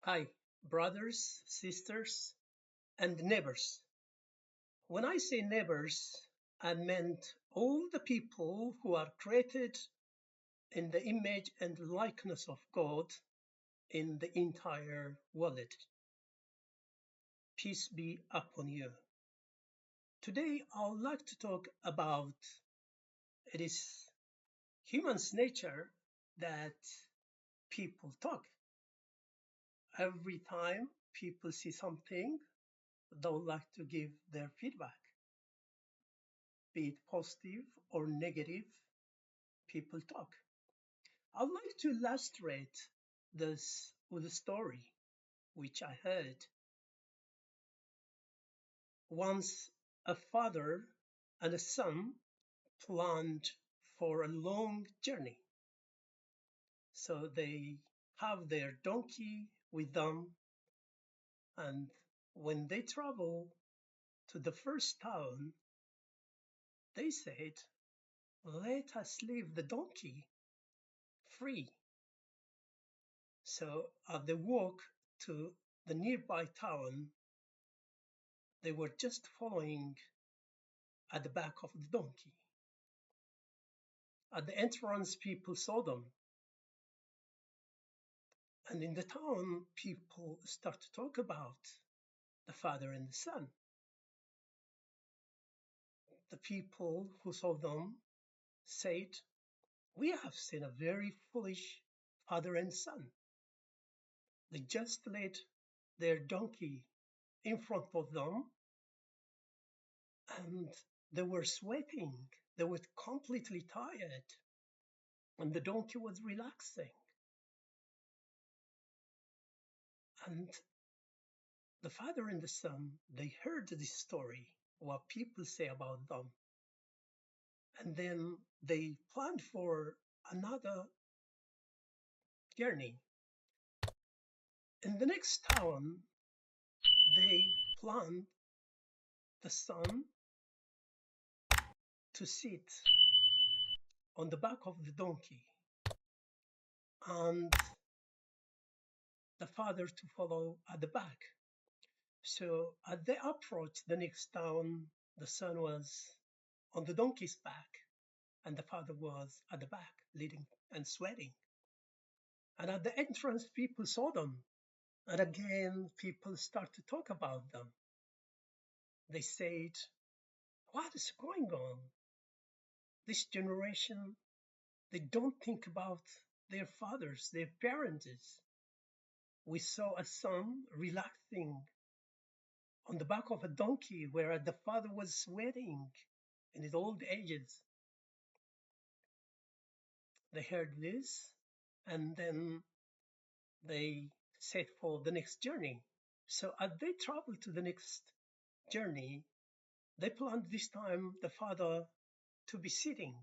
Hi, brothers, sisters, and neighbors. When I say neighbors, I meant all the people who are created in the image and likeness of God in the entire world. Peace be upon you. Today, I would like to talk about it is human's nature that people talk. Every time people see something, they would like to give their feedback, be it positive or negative, people talk. I'd like to illustrate this with a story which I heard. Once a father and a son planned for a long journey. So they have their donkey with them, and when they travel to the first town, they said, let us leave the donkey free. So as they walk to the nearby town, they were just following at the back of the donkey. At the entrance, people saw them. And in the town, people start to talk about the father and the son. The people who saw them said, we have seen a very foolish father and son. They just laid their donkey in front of them and they were sweating. They were completely tired and the donkey was relaxing. And the father and the son, they heard this story, what people say about them. And then they planned for another journey. In the next town, they planned the son to sit on the back of the donkey and the father to follow at the back. So as they approached the next town, the son was on the donkey's back and the father was at the back, leading and sweating. And at the entrance, people saw them. And again, people start to talk about them. They said, what is going on? This generation, they don't think about their fathers, their parents. We saw a son relaxing on the back of a donkey, whereas the father was sweating in his old ages. They heard this, and then they set for the next journey. So as they traveled to the next journey, they planned this time the father to be sitting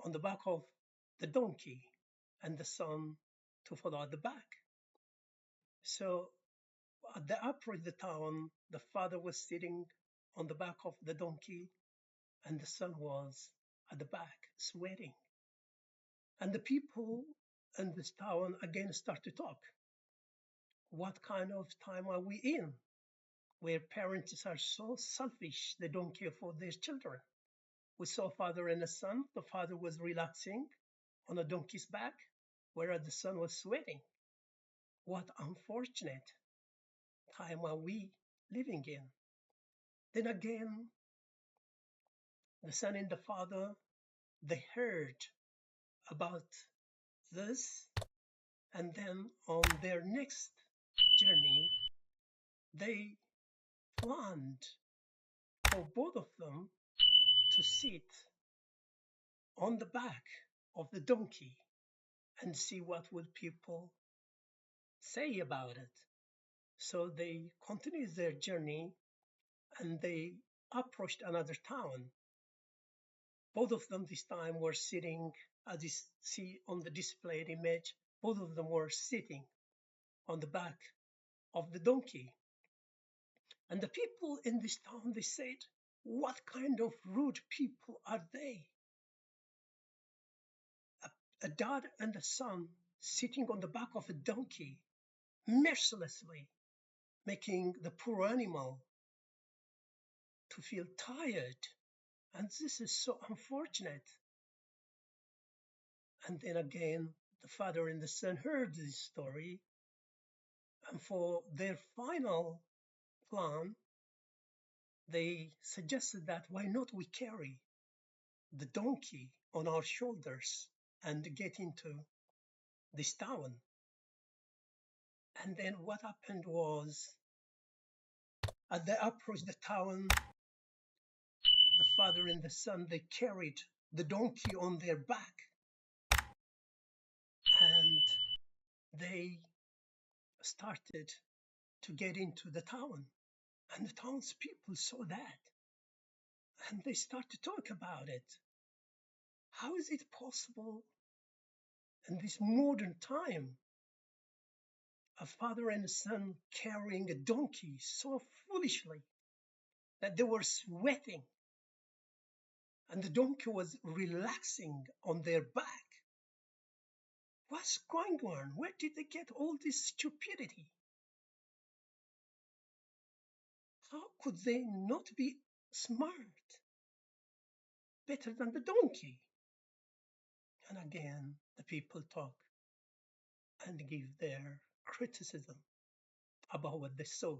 on the back of the donkey and the son to follow at the back. So at the approach the town, the father was sitting on the back of the donkey and the son was at the back sweating. And the people in this town again start to talk. What kind of time are we in? Where parents are so selfish, they don't care for their children. We saw a father and a son. The father was relaxing on a donkey's back, whereas the son was sweating. What unfortunate time are we living in? Then again, the son and the father, they heard about this, and then on their next journey, they planned for both of them to sit on the back of the donkey and see what will people say about it. So they continued their journey and they approached another town. Both of them this time were sitting, as you see on the displayed image, both of them were sitting on the back of the donkey. And the people in this town, they said, what kind of rude people are they? A dad and a son sitting on the back of a donkey mercilessly, making the poor animal to feel tired. And this is so unfortunate. And then again, the father and the son heard this story, and for their final plan, they suggested that why not we carry the donkey on our shoulders and get into this town. And then what happened was, as they approached the town, the father and the son, they carried the donkey on their back, and they started to get into the town. And the townspeople saw that, and they start to talk about it. How is it possible in this modern time, a father and a son carrying a donkey so foolishly that they were sweating and the donkey was relaxing on their back? What's going on? Where did they get all this stupidity? How could they not be smart, better than the donkey? And again, the people talk and give their criticism about what they saw.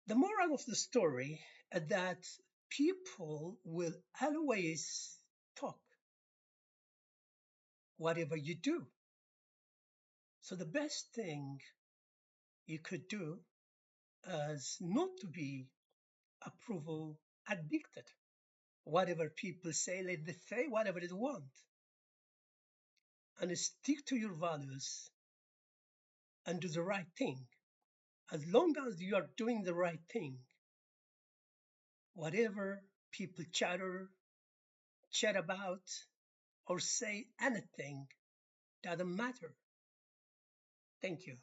The moral of the story is that people will always talk, whatever you do. So the best thing you could do is not to be approval addicted. Whatever people say, let them say whatever they want. And stick to your values and do the right thing. As long as you are doing the right thing, whatever people chat about, or say anything, doesn't matter. Thank you.